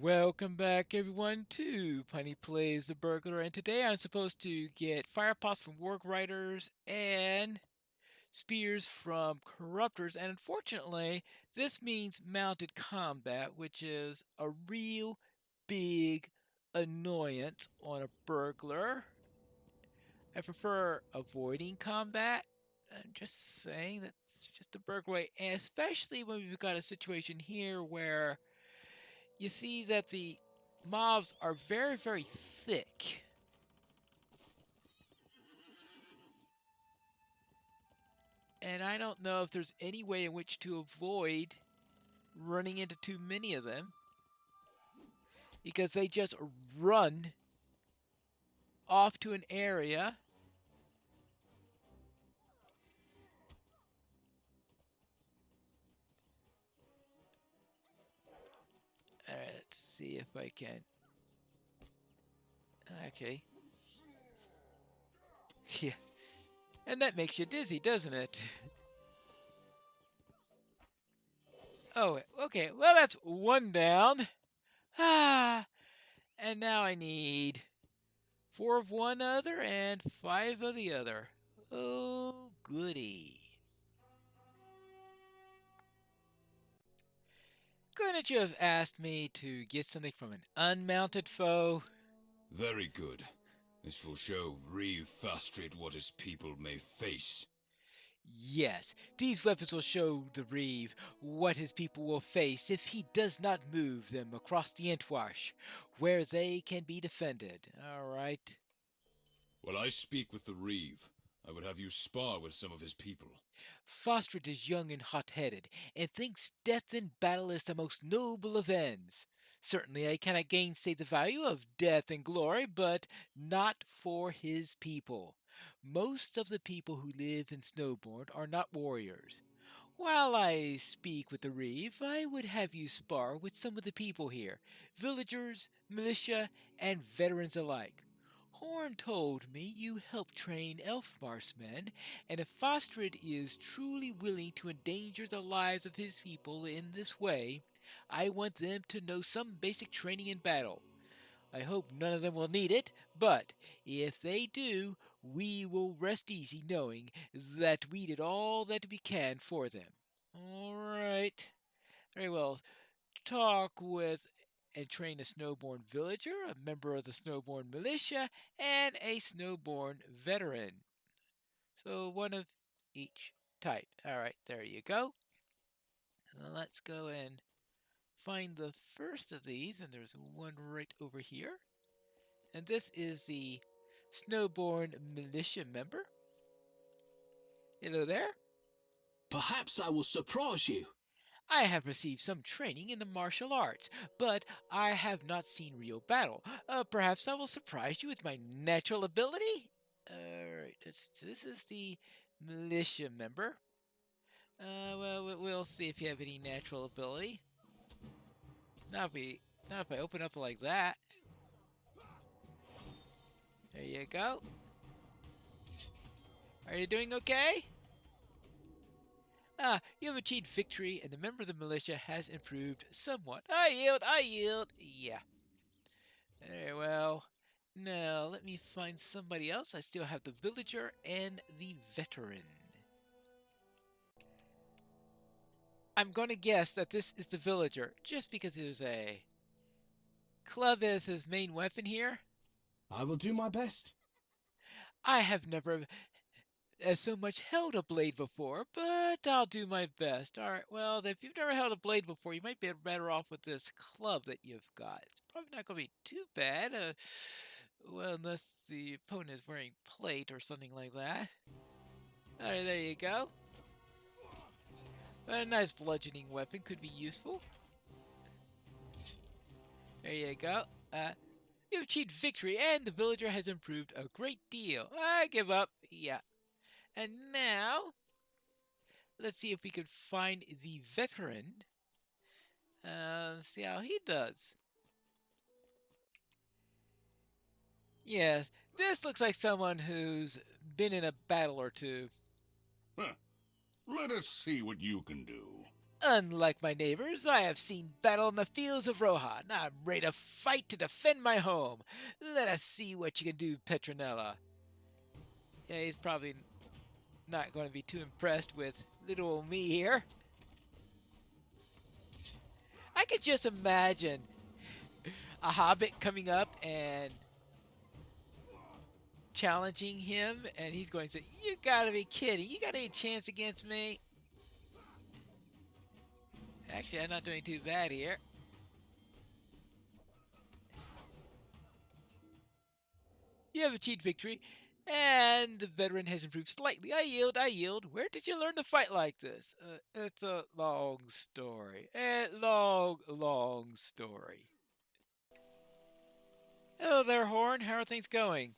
Welcome back everyone to Punny Plays the Burglar, and today I'm supposed to get firepots from work riders and spears from corruptors, and unfortunately this means mounted combat, which is a real big annoyance on a burglar. I prefer avoiding combat. I'm just saying that's just the burglar way, and especially when we've got a situation here where you see that the mobs are very, very thick. And I don't know if there's any way in which to avoid running into too many of them, because they just run off to an area. Alright, let's see if I can. Okay. Yeah. And that makes you dizzy, doesn't it? Oh, okay. Well, that's one down. Ah. And now I need 4 of one other and 5 of the other. Oh, goody. Couldn't you have asked me to get something from an unmounted foe? Very good. This will show Reeve Fastrate what his people may face. Yes, these weapons will show the Reeve what his people will face if he does not move them across the Entwash, where they can be defended. Alright. While I speak with the Reeve, I would have you spar with some of his people. Fostred is young and hot-headed, and thinks death in battle is the most noble of ends. Certainly I cannot gainsay the value of death and glory, but not for his people. Most of the people who live in Snowbourne are not warriors. While I speak with the Reeve, I would have you spar with some of the people here, villagers, militia, and veterans alike. Horn told me you help train Elfmar's men, and if Fostred is truly willing to endanger the lives of his people in this way, I want them to know some basic training in battle. I hope none of them will need it, but if they do, we will rest easy knowing that we did all that we can for them. All right. Very well. Talk with and train a Snowborn villager, a member of the Snowborn militia, and a Snowborn veteran. So one of each type. All right, there you go. Now let's go and find the first of these, and there's one right over here. And this is the Snowborn militia member. Hello there. Perhaps I will surprise you. I have received some training in the martial arts, but I have not seen real battle. Perhaps I will surprise you with my natural ability? Alright, this is the militia member. Well, we'll see if you have any natural ability. Not if I open up like that. There you go. Are you doing okay? You have achieved victory, and the member of the militia has improved somewhat. I yield. Yeah. Very well. Now, let me find somebody else. I still have the villager and the veteran. I'm going to guess that this is the villager, just because there's a club as his main weapon here. I will do my best. I have never so much held a blade before, but I'll do my best. Alright, well, if you've never held a blade before, you might be better off with this club that you've got. It's probably not going to be too bad, well, unless the opponent is wearing plate or something like that. Alright, there you go. A nice bludgeoning weapon could be useful. There you go. You've achieved victory, and the villager has improved a great deal. I give up. Yeah. And now, let's see if we can find the veteran. See how he does. Yes, this looks like someone who's been in a battle or two. Huh. Let us see what you can do. Unlike my neighbors, I have seen battle in the fields of Rohan. I'm ready to fight to defend my home. Let us see what you can do, Petronella. Yeah, he's probably not going to be too impressed with little old me here. I could just imagine a hobbit coming up and challenging him, and he's going to say, "You gotta be kidding. You got any chance against me?" Actually, I'm not doing too bad here. You have achieved victory, and the veteran has improved slightly. I yield, I yield. Where did you learn to fight like this? It's a long story. A long story. Hello there, Horn. How are things going?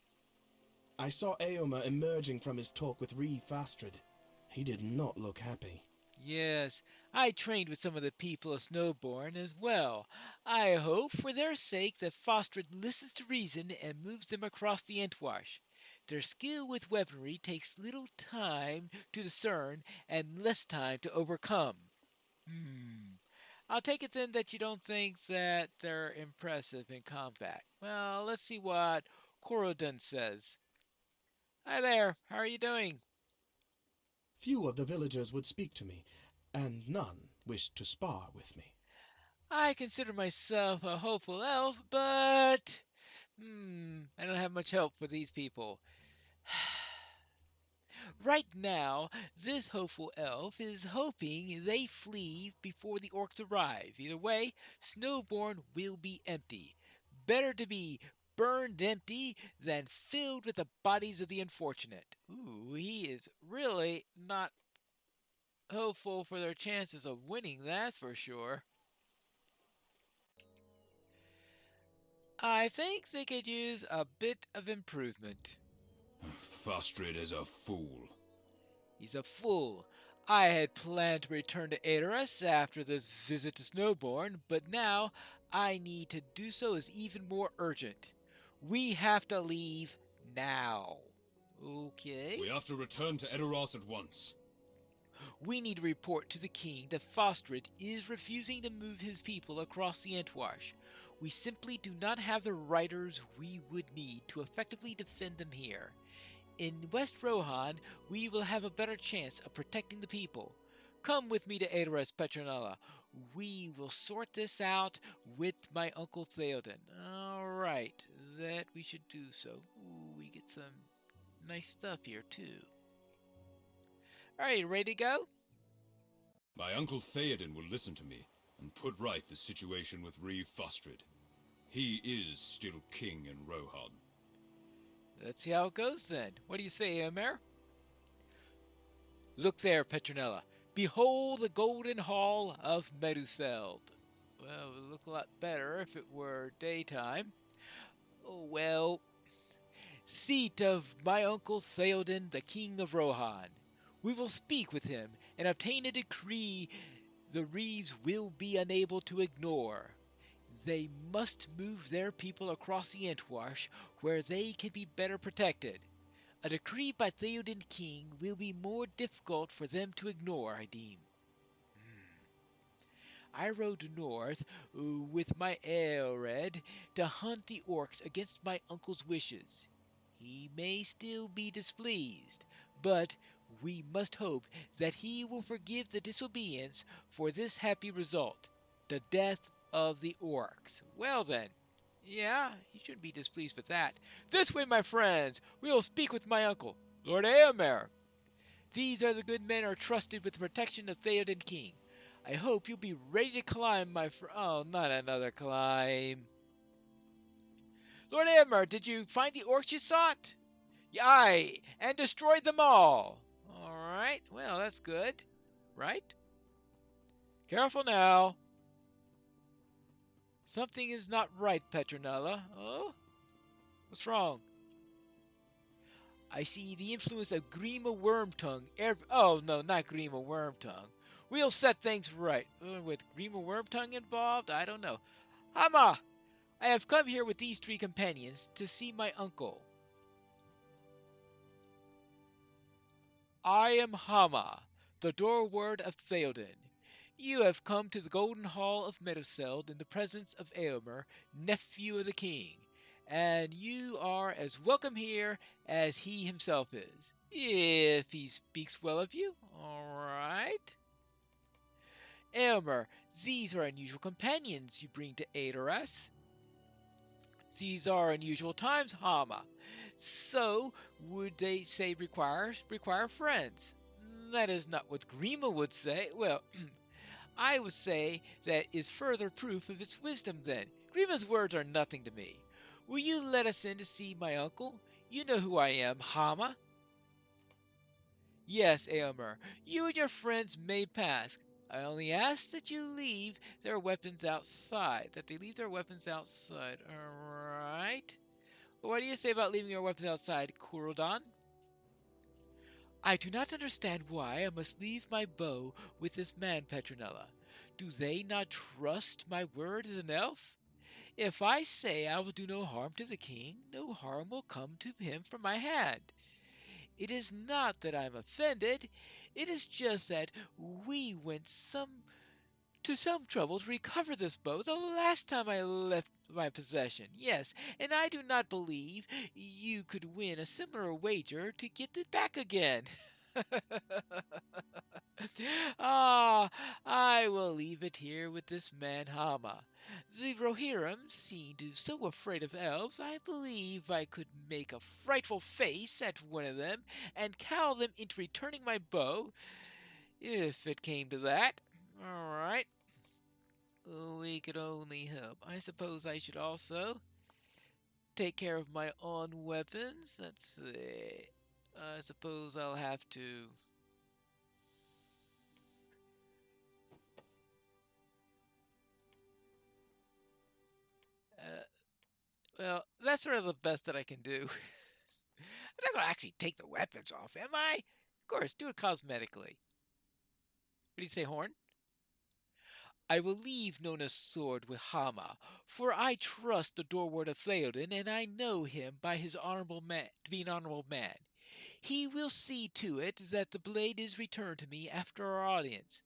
I saw Eomer emerging from his talk with Ree Fastred. He did not look happy. Yes, I trained with some of the people of Snowborn as well. I hope, for their sake, that Fostred listens to reason and moves them across the Entwash. Their skill with weaponry takes little time to discern and less time to overcome. I'll take it then that you don't think that they're impressive in combat. Well, let's see what Korodun says. Hi there, how are you doing? Few of the villagers would speak to me, and none wished to spar with me. I consider myself a hopeful elf, but I don't have much help for these people. Right now, this hopeful elf is hoping they flee before the orcs arrive. Either way, Snowborn will be empty. Better to be burned empty than filled with the bodies of the unfortunate. Ooh, he is really not hopeful for their chances of winning, that's for sure. I think they could use a bit of improvement. Fastred is a fool. He's a fool. I had planned to return to Aedoras after this visit to Snowborn, but now I need to do so is even more urgent. We have to leave now. Okay. We have to return to Edoras at once. We need to report to the king that Fostred is refusing to move his people across the Entwash. We simply do not have the riders we would need to effectively defend them here. In West Rohan, we will have a better chance of protecting the people. Come with me to Aedoras, Petronella. We will sort this out with my Uncle Theoden. Alright, that we should do so. Ooh, we get some nice stuff here, too. Alright, ready to go? My Uncle Theoden will listen to me and put right the situation with Ree Fastred. He is still king in Rohan. Let's see how it goes then. What do you say, Eomer? Look there, Petronella. Behold the golden hall of Meduseld. Well, it would look a lot better if it were daytime. Oh well. Seat of my uncle Theoden, the king of Rohan. We will speak with him and obtain a decree the Reeves will be unable to ignore. They must move their people across the Entwash where they can be better protected. A decree by Theoden King will be more difficult for them to ignore, I deem. I rode north with my Aelred to hunt the orcs against my uncle's wishes. He may still be displeased, but we must hope that he will forgive the disobedience for this happy result, the death of the orcs. Well then, yeah, he shouldn't be displeased with that. This way, my friends, we will speak with my uncle, Lord Eomer. These are the good men are trusted with the protection of Theoden King. I hope you'll be ready to climb, my friend. Oh, not another climb. Lord Eomer, did you find the orcs you sought? Aye, and destroyed them all. All right, well, that's good, right? Careful now. Something is not right, Petronella. Oh? What's wrong? I see the influence of Grima Wormtongue. Oh, no, not Grima Wormtongue. We'll set things right. With Grima Wormtongue involved? I don't know. Hama! I have come here with these 3 companions to see my uncle. I am Hama, the door word of Theoden. You have come to the Golden Hall of Meduseld in the presence of Eomer, nephew of the king, and you are as welcome here as he himself is, if he speaks well of you. All right. Eomer, these are unusual companions you bring to aid us. These are unusual times, Hama. So, would they say require friends? That is not what Grima would say. Well, I would say that is further proof of its wisdom then. Grima's words are nothing to me. Will you let us in to see my uncle? You know who I am, Hama. Yes, Eomer, you and your friends may pass. I only ask that you leave their weapons outside. That they leave their weapons outside. Alright. What do you say about leaving your weapons outside, Kuruldan? I do not understand why I must leave my bow with this man, Petronella. Do they not trust my word as an elf? If I say I will do no harm to the king, no harm will come to him from my hand. It is not that I am offended, it is just that we went to some trouble to recover this bow the last time I left my possession. Yes, and I do not believe you could win a similar wager to get it back again. Ah, I will leave it here with this man Hama. The Rohirrim seemed so afraid of elves, I believe I could make a frightful face at one of them and cow them into returning my bow, if it came to that. All right. We could only hope. I suppose I should also take care of my own weapons. Let's see. I suppose I'll have to. Well, that's sort of the best that I can do. I'm not going to actually take the weapons off, am I? Of course, do it cosmetically. What do you say, Horn? I will leave Nona's sword with Hama, for I trust the doorward of Theoden, and I know him by his honorable man to be an honorable man. He will see to it that the blade is returned to me after our audience.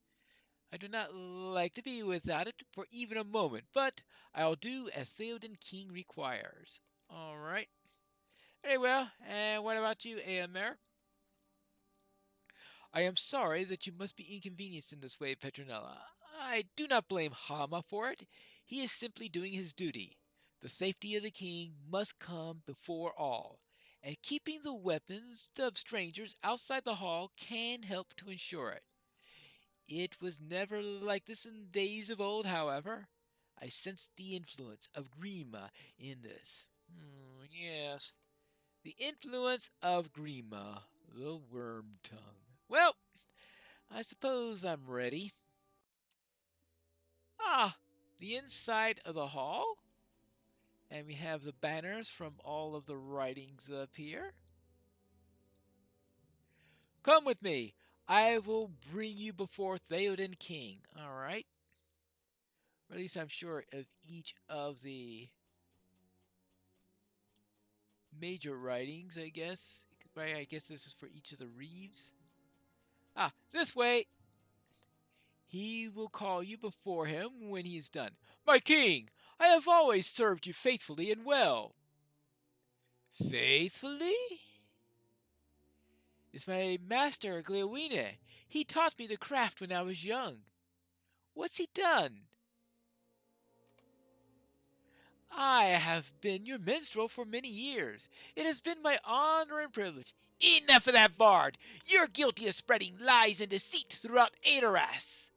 I do not like to be without it for even a moment, but I'll do as Theoden King requires. All right. Very well. And what about you, Eomer? I am sorry that you must be inconvenienced in this way, Petronella. I do not blame Hama for it. He is simply doing his duty. The safety of the king must come before all, and keeping the weapons of strangers outside the hall can help to ensure it. It was never like this in days of old, however. I sense the influence of Grima in this. Yes, the influence of Grima, the worm tongue. Well, I suppose I'm ready. Ah, the inside of the hall. And we have the banners from all of the writings up here. Come with me. I will bring you before Theoden King. All right. Or at least I'm sure of each of the major writings, I guess. Right, I guess this is for each of the Reeves. Ah, this way. He will call you before him when he is done. My king, I have always served you faithfully and well. Faithfully? It's my master, Glewine. He taught me the craft when I was young. What's he done? I have been your minstrel for many years. It has been my honor and privilege. Enough of that, Bard! You're guilty of spreading lies and deceit throughout Adoras.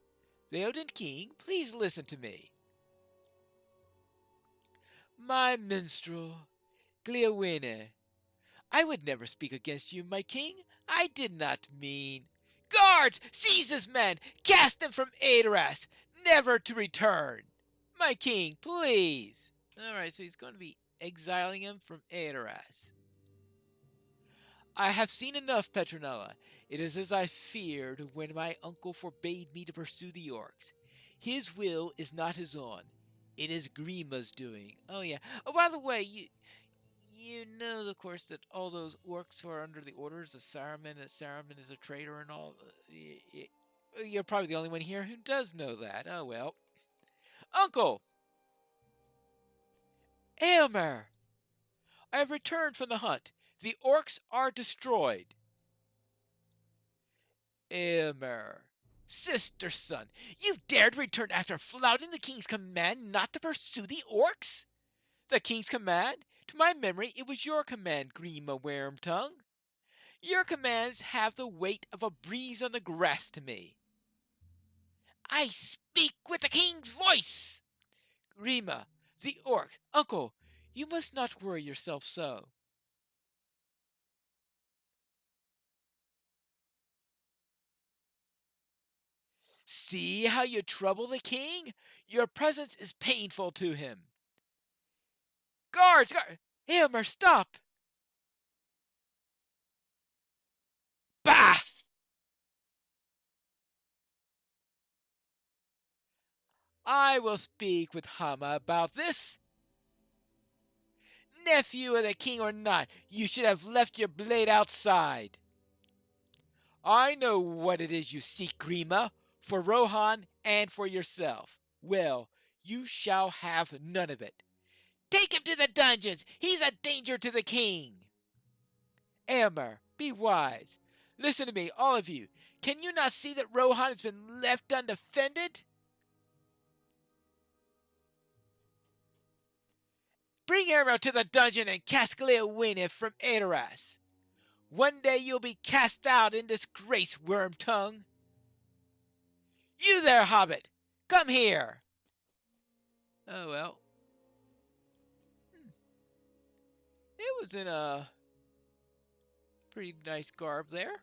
Theoden King, please listen to me. My minstrel, Glewine, I would never speak against you, my king. I did not mean. Guards, seize this man! Cast him from Adoras, never to return! My king, please! Alright, so he's going to be exiling him from Adoras. I have seen enough, Petronella. It is as I feared when my uncle forbade me to pursue the orcs. His will is not his own. It is Grima's doing. Oh, yeah. Oh, by the way, you know, of course, that all those orcs who are under the orders of Saruman, that Saruman is a traitor and all. You're probably the only one here who does know that. Oh well. Uncle! Aylmer! I have returned from the hunt. The orcs are destroyed. Aylmer. Sister son, you dared return after flouting the king's command not to pursue the orcs? The king's command? To my memory, it was your command, Grima Wormtongue. Your commands have the weight of a breeze on the grass to me. I speak with the king's voice! Grima, the orcs, uncle, you must not worry yourself so. See how you trouble the king? Your presence is painful to him. Guards! Aylmer, stop! Bah! I will speak with Hama about this. Nephew of the king or not, you should have left your blade outside. I know what it is you seek, Grima, for Rohan and for yourself. Well, you shall have none of it. Take him to the dungeons! He's a danger to the king! Aylmer, be wise. Listen to me, all of you. Can you not see that Rohan has been left undefended? Bring Aylmer to the dungeon and cast Gleowine from Aedoras. One day you'll be cast out in disgrace, Wormtongue. You there, Hobbit! Come here! Oh well. It was in a pretty nice garb there.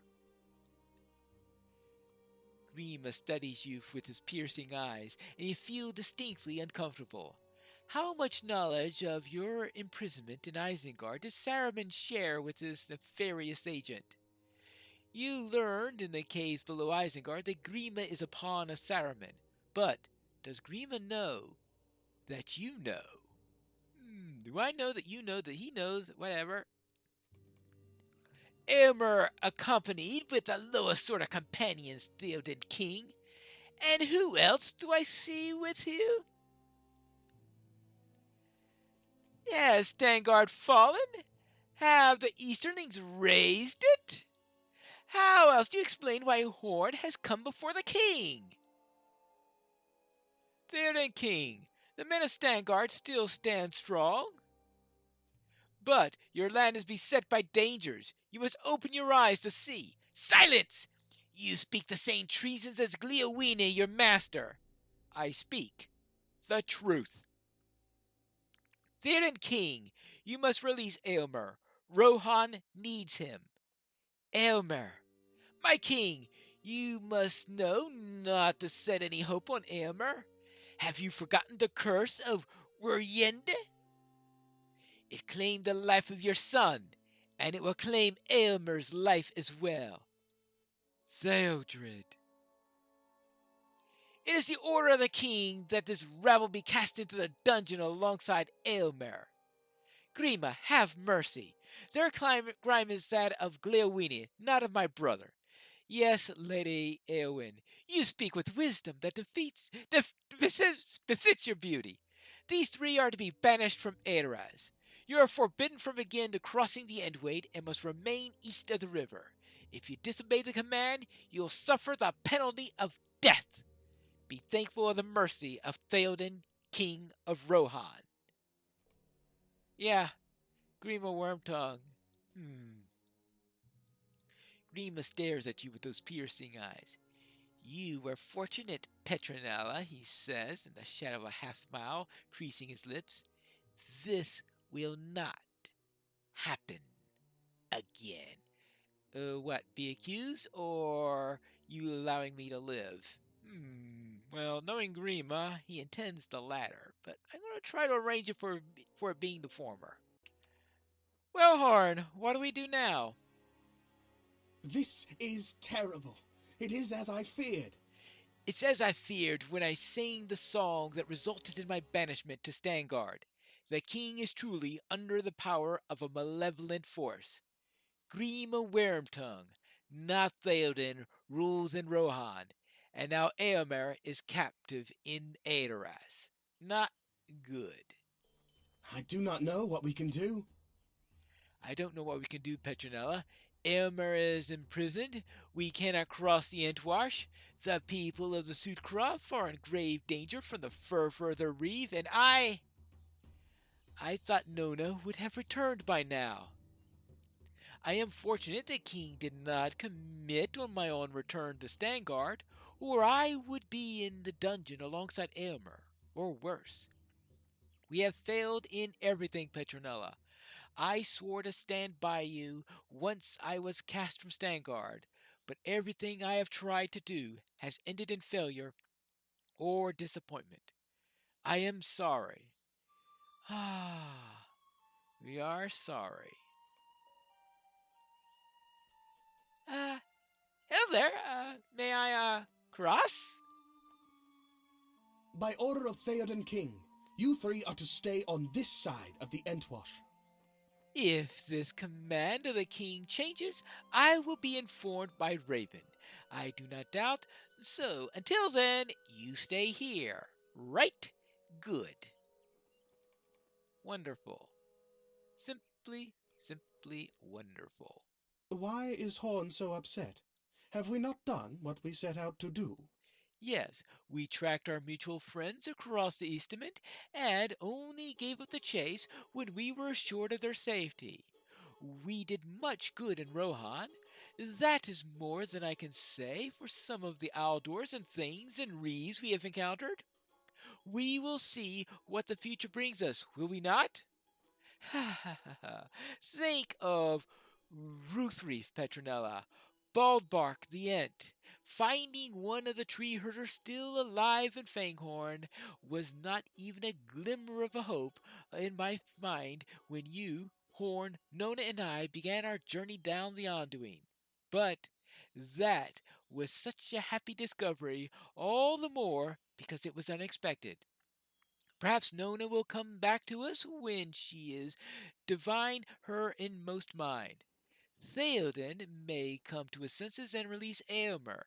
Grima studies you with his piercing eyes, and you feel distinctly uncomfortable. How much knowledge of your imprisonment in Isengard does Saruman share with this nefarious agent? You learned in the caves below Isengard that Grima is a pawn of Saruman, but does Grima know that you know? Do I know that you know that he knows? Whatever. Aylmer accompanied with the lowest sort of companions, Theoden King. And who else do I see with you? Yes, Stangard fallen? Have the Easterlings raised it? How else do you explain why Horn has come before the king? Theoden King, the men of Stangard still stand strong. But your land is beset by dangers. You must open your eyes to see. Silence! You speak the same treasons as Gleowine, your master. I speak the truth. Theoden King, you must release Aylmer. Rohan needs him. Aylmer, my king, you must know not to set any hope on Aylmer. Have you forgotten the curse of Wuryende? It claimed the life of your son, and it will claim Aylmer's life as well. Theodred. It is the order of the king that this rabble be cast into the dungeon alongside Aylmer. Grima, have mercy. Their crime is that of Gleowine, not of my brother. Yes, Lady Eowyn, you speak with wisdom that befits your beauty. These three are to be banished from Aedoras. You are forbidden from again to crossing the Endwade and must remain east of the river. If you disobey the command, you will suffer the penalty of death. Be thankful of the mercy of Theoden, King of Rohan. Yeah, Grima Wormtongue. Grima stares at you with those piercing eyes. You were fortunate, Petronella, he says, in the shadow of a half smile, creasing his lips. This will not happen again. What, be accused, or you allowing me to live? Well, knowing Grima, he intends the latter, but I'm going to try to arrange it for it being the former. Well, Horn, what do we do now? This is terrible. It is as I feared. It's as I feared when I sang the song that resulted in my banishment to Stangard. The king is truly under the power of a malevolent force. Grima Wormtongue, not Theoden, rules in Rohan, And now Eomer is captive in Aedoras. Not good. I do not know what we can do. I don't know what we can do, Petronella. Eomer is imprisoned. We cannot cross the Entwash. The people of the Sudcroft are in grave danger from the further reef, and I thought Nona would have returned by now. I am fortunate the king did not commit on my own return to Stangard, or I would be in the dungeon alongside Aylmer, or worse. We have failed in everything, Petronella. I swore to stand by you once I was cast from Stangard, but everything I have tried to do has ended in failure or disappointment. I am sorry. Ah, we are sorry. Uh, Hello there. May I, cross? By order of Theoden King, you three are to stay on this side of the Entwash. If this command of the king changes, I will be informed by Raven. I do not doubt. So, until then, you stay here. Right? Good. Wonderful. Simply wonderful. Why is Horn so upset? Have we not done what we set out to do? Yes, we tracked our mutual friends across the Eastament and only gave up the chase when we were assured of their safety. We did much good in Rohan. That is more than I can say for some of the Aldors and things and reeves we have encountered. We will see what the future brings us, will we not? Think of Ruthreef, Petronella, Baldbark the Ent. Finding one of the tree herders still alive in Fanghorn was not even a glimmer of a hope in my mind when you, Horn, Nona, and I began our journey down the Anduin. But that was such a happy discovery, all the more because it was unexpected. Perhaps Nona will come back to us when she is divine her inmost mind. Theoden may come to his senses and release Aomer.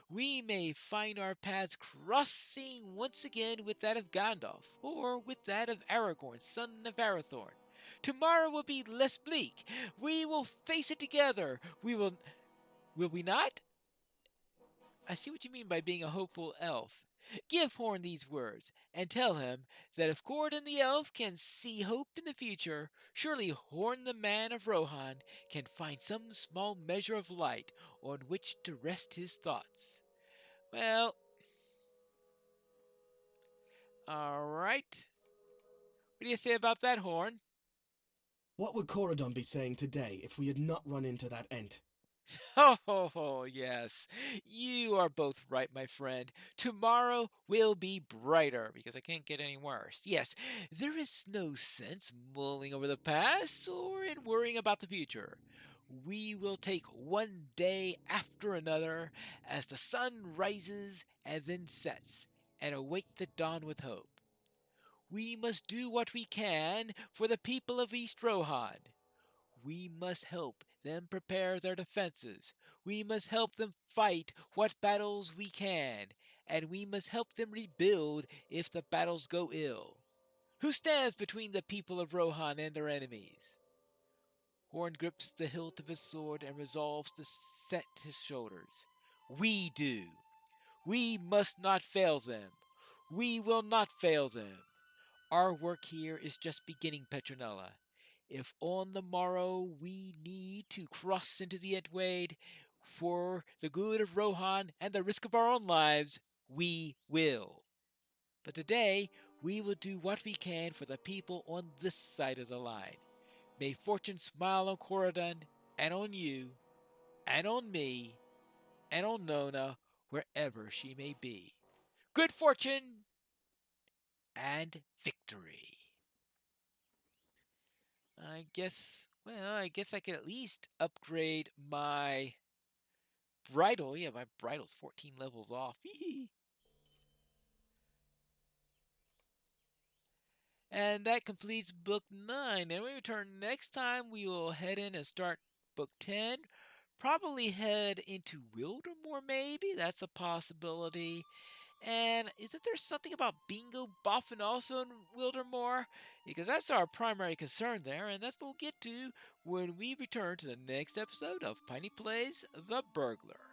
We may find our paths crossing once again with that of Gandalf, or with that of Aragorn, son of Arathorn. Tomorrow will be less bleak. We will face it together. Will we not? I see what you mean by being a hopeful elf. Give Horn these words, and tell him that if Gordon the elf can see hope in the future, surely Horn the man of Rohan can find some small measure of light on which to rest his thoughts. Well, alright. What do you say about that, Horn? What would Corridon be saying today if we had not run into that Ent? Yes. You are both right, my friend. Tomorrow will be brighter because I can't get any worse. Yes, there is no sense mulling over the past or in worrying about the future. We will take one day after another as the sun rises and then sets and await the dawn with hope. We must do what we can for the people of East Rohan. We must help them prepare their defenses. We must help them fight what battles we can, and we must help them rebuild if the battles go ill. Who stands between the people of Rohan and their enemies? Horn grips the hilt of his sword and resolves to set his shoulders. We do. We must not fail them. We will not fail them. Our work here is just beginning, Petronella. If on the morrow we need to cross into the Entwade for the good of Rohan and the risk of our own lives, we will. But today we will do what we can for the people on this side of the line. May fortune smile on Corridon and on you and on me and on Nona wherever she may be. Good fortune and victory. I guess I could at least upgrade my bridle. Yeah, my bridle's 14 levels off. And that completes book 9. And when we return next time, we will head in and start book 10. Probably head into Wildermore, maybe? That's a possibility. And isn't there something about Bingo Boffin also in Wildermore? Because that's our primary concern there, and that's what we'll get to when we return to the next episode of Piney Plays The Burglar.